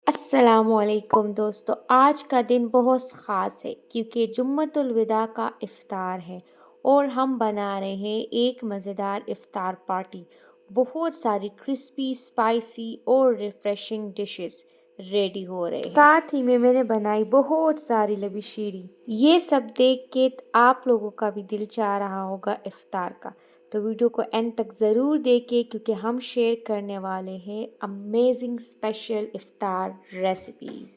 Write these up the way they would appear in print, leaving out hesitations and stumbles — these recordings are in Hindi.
अस्सलामुअलैकुम दोस्तों, आज का दिन बहुत ख़ास है क्योंकि जुम्मतुल विदा का इफ़्तार है और हम बना रहे हैं एक मज़ेदार इफ़्तार पार्टी। बहुत सारी क्रिस्पी, स्पाइसी और रिफ़्रेशिंग डिशेस रेडी हो रहे हैं। साथ ही में मैंने बनाई बहुत सारी लबी शीरी। ये सब देख के आप लोगों का भी दिल चाह रहा होगा इफ़्तार का। तो वीडियो को एंड तक ज़रूर देखें क्योंकि हम शेयर करने वाले हैं अमेजिंग स्पेशल इफ्तार रेसिपीज़।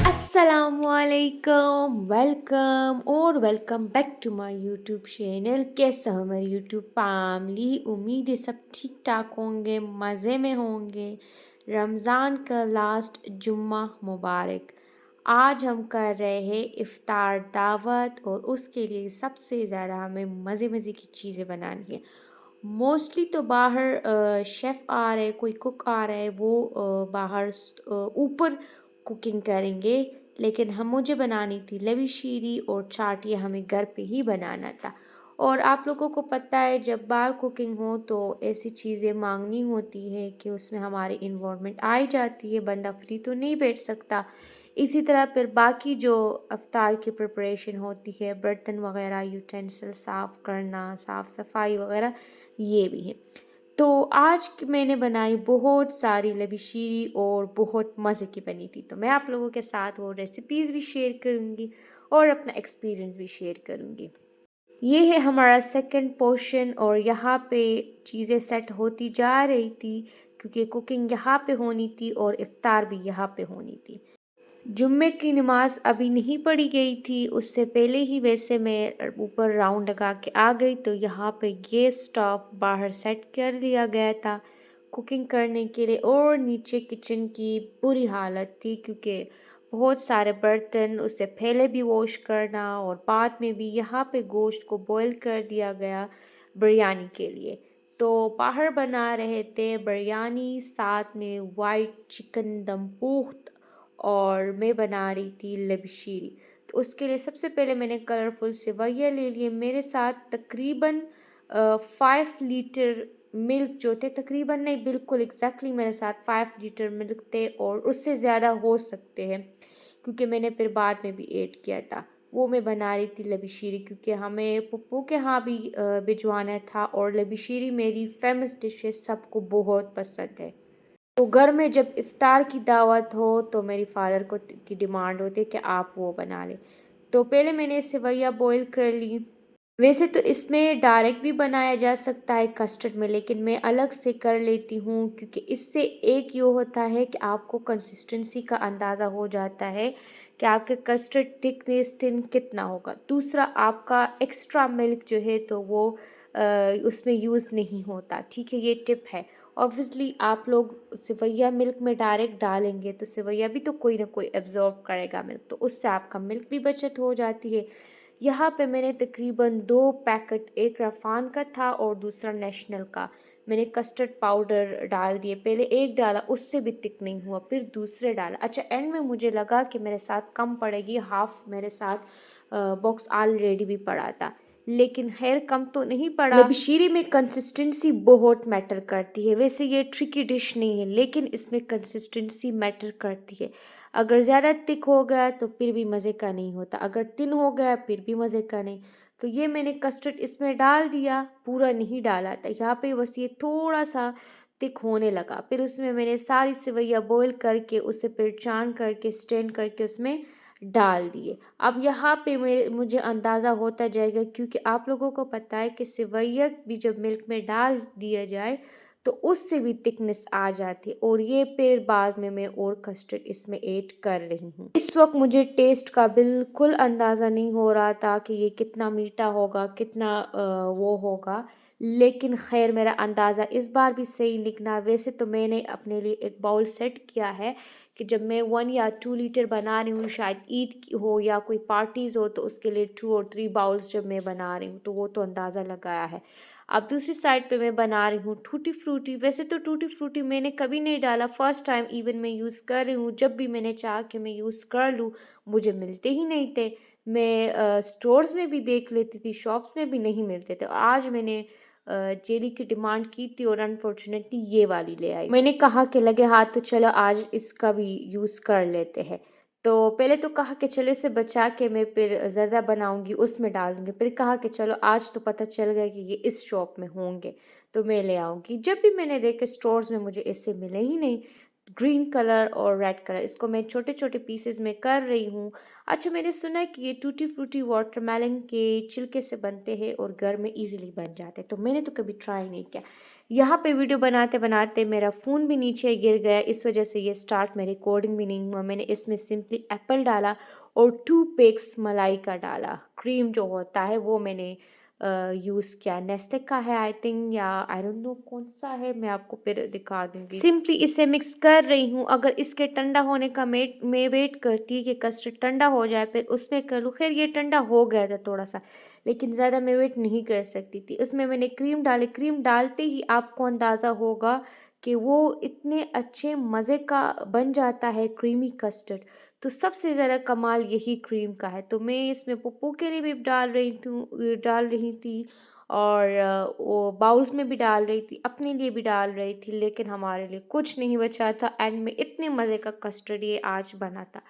अस्सलामुअलैकुम, वेलकम और welcome back to my YouTube channel. कैसा है हमारी यूट्यूब फैमिली? उम्मीद है सब ठीक ठाक होंगे, मज़े में होंगे। रमज़ान का लास्ट जुम्मा मुबारक। आज हम कर रहे हैं इफ्तार दावत और उसके लिए सबसे ज़्यादा हमें मज़े मज़े की चीज़ें बनानी है। मोस्टली तो बाहर शेफ़ आ रहे, कोई कुक आ रहा है, वो बाहर ऊपर कुकिंग करेंगे, लेकिन हम मुझे बनानी थी लवी शीरी और चाट, ये हमें घर पे ही बनाना था। और आप लोगों को पता है जब बाहर कुकिंग हो तो ऐसी चीज़ें मांगनी होती है कि उसमें हमारी इन्वॉल्वमेंट आ ही जाती है, बंदा फ्री तो नहीं बैठ सकता। इसी तरह फिर बाकी जो अफ्तार की प्रिपरेशन होती है, बर्तन वगैरह, यूटेंसिल साफ़ करना, साफ़ सफाई वगैरह, ये भी है। तो आज मैंने बनाई बहुत सारी लबी शीरी और बहुत मज़े की बनी थी। तो मैं आप लोगों के साथ वो रेसिपीज़ भी शेयर करूँगी और अपना एक्सपीरियंस भी शेयर करूँगी। ये है हमारा सेकंड पोर्शन और यहाँ पे चीज़ें सेट होती जा रही थी क्योंकि कुकिंग यहाँ पे होनी थी और इफ्तार भी यहाँ पे होनी थी। जुम्मे की नमाज़ अभी नहीं पढ़ी गई थी, उससे पहले ही वैसे मैं ऊपर राउंड लगा के आ गई। तो यहाँ पे गैस स्टोव बाहर सेट कर दिया गया था कुकिंग करने के लिए और नीचे किचन की बुरी हालत थी क्योंकि बहुत सारे बर्तन, उससे पहले भी वॉश करना और बाद में भी। यहाँ पे गोश्त को बॉईल कर दिया गया बिरयानी के लिए। तो बाहर बना रहे थे बिरयानी, साथ में वाइट चिकन दम पुख्त, और मैं बना रही थी लबशीरी। तो उसके लिए सबसे पहले मैंने कलरफुल सेवैयाँ ले लिए। मेरे साथ तकरीबन 5 लीटर मिल्क जो थे, तकरीबन नहीं, बिल्कुल एग्जैक्टली मेरे साथ 5 लीटर मिल्क थे और उससे ज़्यादा हो सकते हैं क्योंकि मैंने फिर बाद में भी ऐड किया था। वो मैं बना रही थी लबशीरी क्योंकि हमें पप्पू के यहाँ भी भिजवाना था और लबशीरी मेरी फेमस डिश है, सबको बहुत पसंद है। तो घर में जब इफ्तार की दावत हो तो मेरी फादर को की डिमांड होती है कि आप वो बना लें। तो पहले मैंने सेवैयाँ बॉईल कर ली। वैसे तो इसमें डायरेक्ट भी बनाया जा सकता है कस्टर्ड में, लेकिन मैं अलग से कर लेती हूँ क्योंकि इससे एक ये होता है कि आपको कंसिस्टेंसी का अंदाज़ा हो जाता है कि आपके कस्टर्ड थिकनेस थिन कितना होगा। दूसरा, आपका एक्स्ट्रा मिल्क जो है तो वो उसमें यूज़ नहीं होता। ठीक है, ये टिप है। ऑब्वियसली आप लोग सेवैया मिल्क में डायरेक्ट डालेंगे तो सेवैया भी तो कोई ना कोई एब्जॉर्ब करेगा मिल्क, तो उससे आपका मिल्क भी बचत हो जाती है। यहाँ पे मैंने तकरीबन 2 पैकेट, एक रफ़ान का था और दूसरा नेशनल का, मैंने कस्टर्ड पाउडर डाल दिए। पहले एक डाला, उससे भी थिक नहीं हुआ, फिर दूसरे डाला। अच्छा, एंड में मुझे लगा कि मेरे साथ कम पड़ेगी, हाफ मेरे साथ बॉक्स ऑलरेडी भी पड़ा था, लेकिन खैर कम तो नहीं पड़ा। लबशीरी में कंसिस्टेंसी बहुत मैटर करती है। वैसे ये ट्रिकी डिश नहीं है, लेकिन इसमें कंसिस्टेंसी मैटर करती है। अगर ज़्यादा थिक हो गया तो फिर भी मज़े का नहीं होता, अगर थिन हो गया फिर भी मज़े का नहीं। तो ये मैंने कस्टर्ड इसमें डाल दिया, पूरा नहीं डाला था, यहाँ पे बस ये थोड़ा सा थिक होने लगा। फिर उसमें मैंने सारी सेवैयाँ बॉईल करके उसे फिर चान करके स्ट्रेन करके उसमें डाल दिए। अब यहाँ पे मुझे अंदाज़ा होता जाएगा क्योंकि आप लोगों को पता है कि सेवैया भी जब मिल्क में डाल दिया जाए तो उससे भी थिकनेस आ जाती है, और ये फिर बाद में मैं और कस्टर्ड इसमें ऐड कर रही हूँ। इस वक्त मुझे टेस्ट का बिल्कुल अंदाज़ा नहीं हो रहा था कि ये कितना मीठा होगा, कितना वो होगा, लेकिन खैर मेरा अंदाज़ा इस बार भी सही निकला। वैसे तो मैंने अपने लिए एक बाउल सेट किया है कि जब मैं 1 या 2 लीटर बना रही हूँ, शायद ईद की हो या कोई पार्टीज़ हो, तो उसके लिए 2 और 3 बाउल्स जब मैं बना रही हूँ तो वो तो अंदाज़ा लगाया है। अब दूसरी साइड पे मैं बना रही हूँ टूटी फ्रूटी। वैसे तो टूटी फ्रूटी मैंने कभी नहीं डाला, फर्स्ट टाइम इवन मैं यूज़ कर रही हूँ। जब भी मैंने चाहा कि मैं यूज़ कर लूँ, मुझे मिलते ही नहीं थे। मैं स्टोर्स में भी देख लेती थी, शॉप्स में भी नहीं मिलते थे। आज मैंने जेली की डिमांड की थी और अनफॉर्चुनेटली ये वाली ले आई। मैंने कहा कि लगे हाथ तो चलो आज इसका भी यूज़ कर लेते हैं। तो पहले तो कहा कि चलो इसे बचा के मैं फिर ज़र्दा बनाऊँगी, उसमें डाल दूँगी। फिर कहा कि चलो आज तो पता चल गया कि ये इस शॉप में होंगे, तो मैं ले आऊँगी। जब भी मैंने देखे स्टोर्स में मुझे इससे मिले ही नहीं। ग्रीन कलर और रेड कलर, इसको मैं छोटे-छोटे पीसेज़ में कर रही हूँ। अच्छा, मैंने सुना है कि ये टूटी फ्रूटी वाटरमेलन के छिलके से बनते हैं और घर में इजीली बन जाते हैं, तो मैंने तो कभी ट्राई नहीं किया। यहाँ पे वीडियो बनाते बनाते मेरा फ़ोन भी नीचे गिर गया, इस वजह से ये स्टार्ट में रिकॉर्डिंग भी नहीं हुआ। मैंने इसमें सिंपली एप्पल डाला और 2 पेग्स मलाई का डाला। क्रीम जो होता है वो मैंने यूज़ किया, नेस्ले का है आई थिंक, या आई डोंट नो कौन सा है, मैं आपको फिर दिखा दूंगी। सिंपली इसे मिक्स कर रही हूँ। अगर इसके ठंडा होने का मैं वेट करती कि कस्टर्ड ठंडा हो जाए फिर उसमें कर लूँ। खैर ये ठंडा हो गया था थोड़ा सा, लेकिन ज़्यादा मैं वेट नहीं कर सकती थी। उसमें मैंने क्रीम डाली। क्रीम डालते ही आपको अंदाज़ा होगा कि वो इतने अच्छे मज़े का बन जाता है क्रीमी कस्टर्ड। तो सबसे ज़्यादा कमाल यही क्रीम का है। तो मैं इसमें पप्पू के लिए भी डाल रही थी और वो बाउल्स में भी डाल रही थी, अपने लिए भी डाल रही थी, लेकिन हमारे लिए कुछ नहीं बचा था। एंड में इतने मज़े का कस्टर्ड ये आज बना था।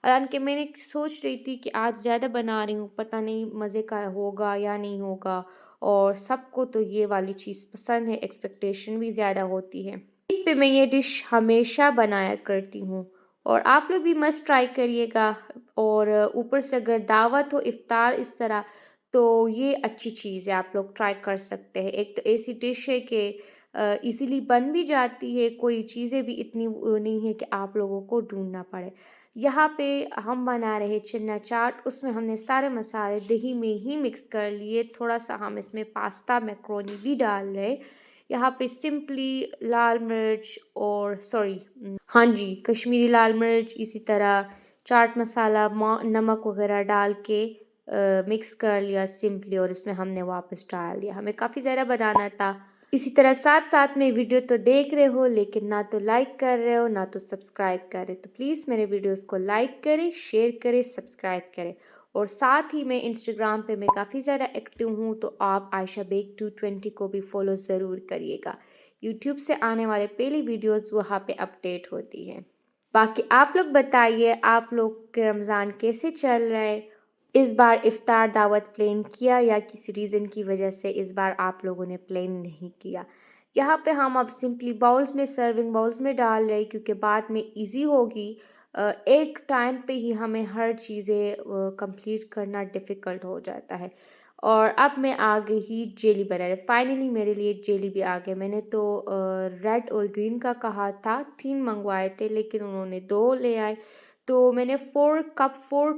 हालाँकि मैंने सोच रही थी कि आज ज़्यादा बना रही हूँ, पता नहीं मज़े का होगा या नहीं होगा, और सबको तो ये वाली चीज़ पसंद है, एक्सपेक्टेशन भी ज़्यादा होती है। ईद पे मैं ये डिश हमेशा बनाया करती हूँ और आप लोग भी मस्ट ट्राई करिएगा। और ऊपर से अगर दावत हो, इफ्तार इस तरह, तो ये अच्छी चीज़ है, आप लोग ट्राई कर सकते हैं। एक तो ऐसी डिश है कि इजीली बन भी जाती है, कोई चीज़ें भी इतनी वो नहीं है कि आप लोगों को ढूंढना पड़े। यहाँ पे हम बना रहे चना चाट, उसमें हमने सारे मसाले दही में ही मिक्स कर लिए। थोड़ा सा हम इसमें पास्ता मैक्रोनी भी डाल रहे। यहाँ पे सिंपली लाल मिर्च और सॉरी, हाँ जी, कश्मीरी लाल मिर्च, इसी तरह चाट मसाला, नमक वगैरह डाल के मिक्स कर लिया सिंपली, और इसमें हमने वापस डाल दिया। हमें काफ़ी ज़्यादा बनाना था। इसी तरह साथ साथ में वीडियो तो देख रहे हो, लेकिन ना तो लाइक कर रहे हो ना तो सब्सक्राइब कर रहे, तो प्लीज़ मेरे वीडियोस को लाइक करें, शेयर करें, सब्सक्राइब करें। और साथ ही मैं इंस्टाग्राम पे मैं काफ़ी ज़्यादा एक्टिव हूँ, तो आप आयशा बेग 220 को भी फॉलो ज़रूर करिएगा। यूट्यूब से आने वाले पहली वीडियोस वहाँ पे अपडेट होती हैं। बाकी आप लोग बताइए, आप लोग के रमज़ान कैसे चल रहा है? इस बार इफ्तार दावत प्लान किया या किसी रीज़न की वजह से इस बार आप लोगों ने प्लान नहीं किया? यहाँ पे हम अब सिंपली बाउल्स में, सर्विंग बाउल्स में डाल रहे हैं, क्योंकि बाद में इजी होगी। एक टाइम पे ही हमें हर चीज़ें कंप्लीट करना डिफ़िकल्ट हो जाता है। और अब मैं आ गई ही जेली बनाने। फाइनली मेरे लिए जेली भी आ गए। मैंने तो रेड और ग्रीन का कहा था, 3 मंगवाए थे, लेकिन उन्होंने 2 ले आए। तो मैंने 4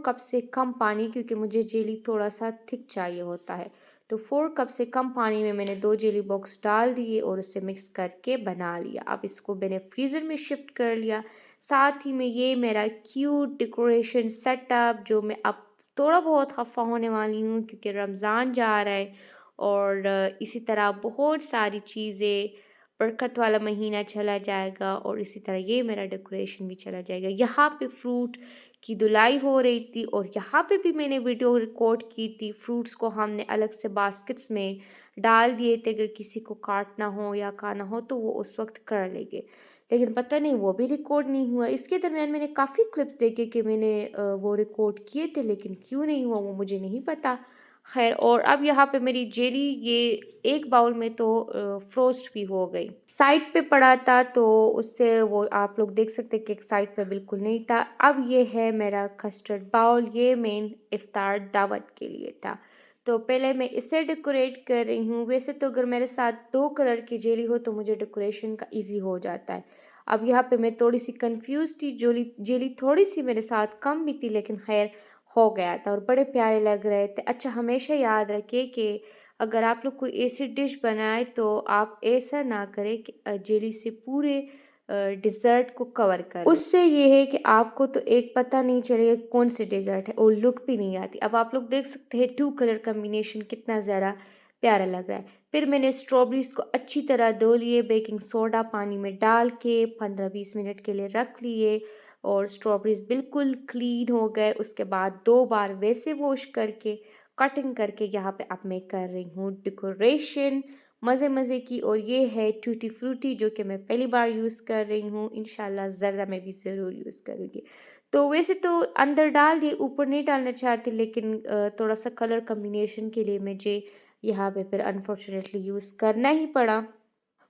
कप से कम पानी, क्योंकि मुझे जेली थोड़ा सा थिक चाहिए होता है, तो 4 कप से कम पानी में मैंने 2 जेली बॉक्स डाल दिए और उसे मिक्स करके बना लिया। अब इसको मैंने फ्रीज़र में शिफ्ट कर लिया। साथ ही में ये मेरा क्यूट डेकोरेशन सेटअप, जो मैं अब थोड़ा बहुत खफ़ा होने वाली हूँ क्योंकि रमज़ान जा रहा है, और इसी तरह बहुत सारी चीज़ें, बरकत वाला महीना चला जाएगा और इसी तरह ये मेरा डेकोरेशन भी चला जाएगा। यहाँ पे फ्रूट की धुलाई हो रही थी और यहाँ पे भी मैंने वीडियो रिकॉर्ड की थी। फ्रूट्स को हमने अलग से बास्केट्स में डाल दिए थे, अगर किसी को काटना हो या खाना हो तो वो उस वक्त कर लेंगे, लेकिन पता नहीं वो भी रिकॉर्ड नहीं हुआ। इसके दरमियान मैंने काफ़ी क्लिप्स देखे कि मैंने वो रिकॉर्ड किए थे, लेकिन क्यों नहीं हुआ वो मुझे नहीं पता। खैर, और अब यहाँ पे मेरी जेली ये एक बाउल में तो फ्रोस्ट भी हो गई। साइड पे पड़ा था तो उससे वो आप लोग देख सकते हैं कि एक साइड पे बिल्कुल नहीं था। अब ये है मेरा कस्टर्ड बाउल, ये मेन इफ्तार दावत के लिए था। तो पहले मैं इसे डेकोरेट कर रही हूँ। वैसे तो अगर मेरे साथ 2 कलर की जेली हो तो मुझे डेकोरेशन का ईज़ी हो जाता है। अब यहाँ पे मैं थोड़ी-सी कन्फ्यूज़ थी, जेली थोड़ी-सी मेरे साथ कम भी थी, लेकिन ख़ैर हो गया था और बड़े प्यारे लग रहे थे। अच्छा, हमेशा याद रखिए कि अगर आप लोग कोई ऐसी डिश बनाएँ तो आप ऐसा ना करें कि जेली से पूरे डिज़र्ट को कवर कर लें। उससे ये है कि आपको तो एक पता नहीं चलेगा कौन सी डिज़र्ट है और लुक भी नहीं आती। अब आप लोग देख सकते हैं 2 कलर कॉम्बिनेशन कितना ज़्यादा प्यारा लग रहा है। फिर मैंने स्ट्रॉबेरीज़ को अच्छी तरह धो लिए, बेकिंग सोडा पानी में डाल के 15-20 मिनट के लिए रख लिए। और स्ट्रॉबेरीज बिल्कुल क्लीन हो गए। उसके बाद 2 बार वैसे वॉश करके कटिंग करके यहाँ पे अब मैं कर रही हूँ डेकोरेशन मज़े मज़े की। और ये है टूटी फ्रूटी जो कि मैं पहली बार यूज़ कर रही हूँ, इंशाल्लाह ज़र्दा मैं भी ज़रूर यूज़ करूँगी। तो वैसे तो अंदर डाल दिए, ऊपर नहीं डालना चाहती, लेकिन थोड़ा सा कलर कम्बिनेशन के लिए मुझे यहाँ पे फिर अनफॉर्चुनेटली यूज़ करना ही पड़ा।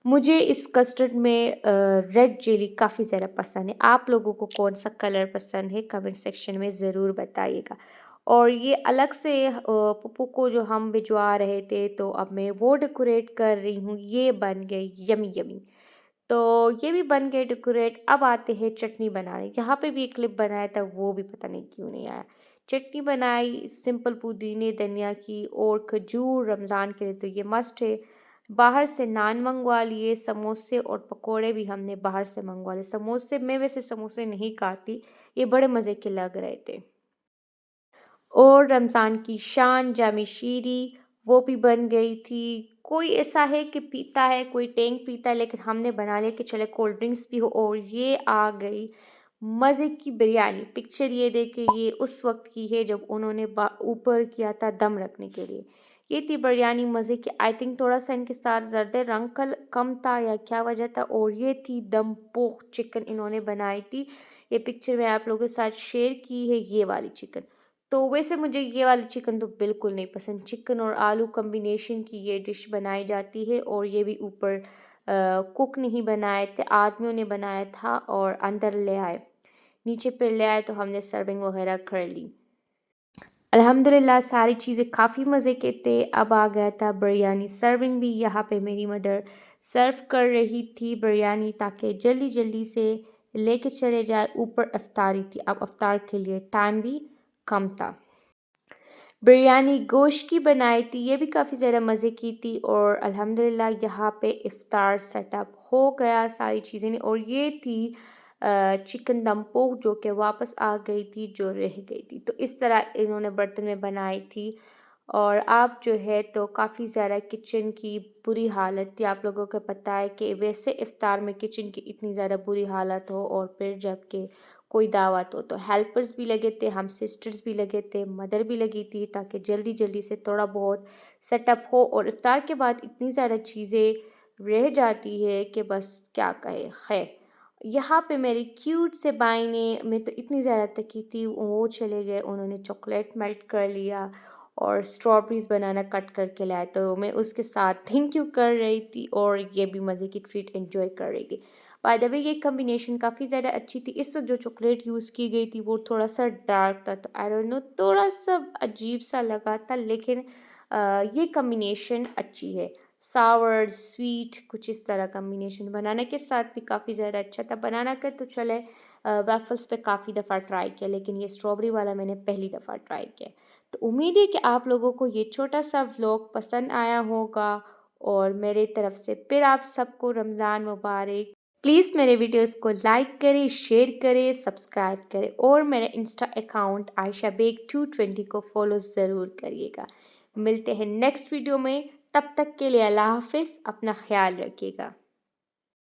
मुझे इस कस्टर्ड में रेड जेली काफ़ी ज़्यादा पसंद है। आप लोगों को कौन-सा कलर पसंद है कमेंट सेक्शन में ज़रूर बताइएगा। और ये अलग से पप्पू को जो हम भिजवा रहे थे, तो अब मैं वो डेकोरेट कर रही हूँ। ये बन गई यम्मी यम्मी। तो ये भी बन गए डेकोरेट। अब आते हैं चटनी बनाने। यहाँ पे भी एक क्लिप बनाया था, वो भी पता नहीं क्यों नहीं आया। चटनी बनाई सिंपल पुदीने धनिया की और खजूर, रमज़ान के लिए तो ये मस्ट है। बाहर से नान मंगवा लिए, समोसे और पकोड़े भी हमने बाहर से मंगवा लिए। समोसे मैं वैसे समोसे नहीं खाती, ये बड़े मज़े के लग रहे थे। और रमज़ान की शान जामी शीरी वो भी बन गई थी। कोई ऐसा है कि पीता है, कोई टैंक पीता है, लेकिन हमने बना लिया कि चले कोल्ड ड्रिंक्स भी हो। और ये आ गई मज़े की बिरयानी। पिक्चर ये देखिए, ये उस वक्त की है जब उन्होंने ऊपर किया था दम रखने के लिए। ये थी बिरयानी मज़े की। आई थिंक थोड़ा सा इनके साथ ज़र्दे रंग कम था या क्या वजह था। और ये थी दम पोक चिकन इन्होंने बनाई थी। ये पिक्चर मैं आप लोगों के साथ शेयर की है, ये वाली चिकन। तो वैसे मुझे ये वाली चिकन तो बिल्कुल नहीं पसंद। चिकन और आलू कॉम्बिनेशन की ये डिश बनाई जाती है, और ये भी ऊपर कुक नहीं बनाए थे, आदमियों ने बनाया था और अंदर ले आए, नीचे पे ले आए, तो हमने सर्विंग वगैरह कर ली। अल्हम्दुलिल्लाह सारी चीज़ें काफ़ी मज़े के थे। अब आ गया था बिरयानी सर्विंग भी। यहाँ पे मेरी मदर सर्व कर रही थी बिरयानी, ताकि जल्दी जल्दी से लेके चले जाए। ऊपर इफ्तारी थी, अब इफ्तार के लिए टाइम भी कम था। बिरयानी गोश्त की बनाई थी, ये भी काफ़ी ज़्यादा मज़े की थी। और अल्हम्दुलिल्लाह यहाँ पे इफ़्तार सेटअप हो गया सारी चीज़ें। और ये थी चिकन दम पोक जो कि वापस आ गई थी, जो रह गई थी। तो इस तरह इन्होंने बर्तन में बनाई थी। और आप जो है तो काफ़ी ज़्यादा किचन की बुरी हालत थी। आप लोगों को पता है कि वैसे इफ़्तार में किचन की इतनी ज़्यादा बुरी हालत हो, और फिर जबकि कोई दावत हो, तो हेल्पर्स भी लगे थे, हम सिस्टर्स भी लगे थे, मदर भी लगी थी, ताकि जल्दी जल्दी से थोड़ा बहुत सेटअप हो। और इफ़्तार के बाद इतनी ज़्यादा चीज़ें रह जाती है कि बस क्या कहे। खैर, यहाँ पे मेरी क्यूट से बाई ने, मैं तो इतनी ज़्यादा थकी थी, वो चले गए, उन्होंने चॉकलेट मेल्ट कर लिया और स्ट्रॉबेरीज बनाना कट करके लाए, तो मैं उसके साथ थैंक यू कर रही थी और ये भी मज़े की ट्रीट एंजॉय कर रही थी। बाय द वे ये कॉम्बिनेशन काफ़ी ज़्यादा अच्छी थी। इस वक्त जो चॉकलेट यूज़ की गई थी वो थोड़ा सा डार्क था, तो आई डोंट नो, थोड़ा सा अजीब सा लगा था, लेकिन ये कॉम्बिनेशन अच्छी है। सावर स्वीट कुछ इस तरह कॉम्बिनेशन बनाना के साथ भी काफ़ी ज़्यादा अच्छा था। बनाना का तो चले वेफल्स पे काफ़ी दफ़ा ट्राई किया, लेकिन ये स्ट्रॉबेरी वाला मैंने पहली दफ़ा ट्राई किया। तो उम्मीद है कि आप लोगों को ये छोटा सा व्लॉग पसंद आया होगा। और मेरे तरफ से फिर आप सबको रमज़ान मुबारक। प्लीज़ मेरे वीडियोस को लाइक करें, शेयर करें, सब्सक्राइब करें, और मेरा इंस्टा अकाउंट आयशा बेग 220 को फॉलो ज़रूर करिएगा। मिलते हैं नेक्स्ट वीडियो में, तब तक के लिए अल्लाह हाफ़िज़, अपना ख्याल रखिएगा।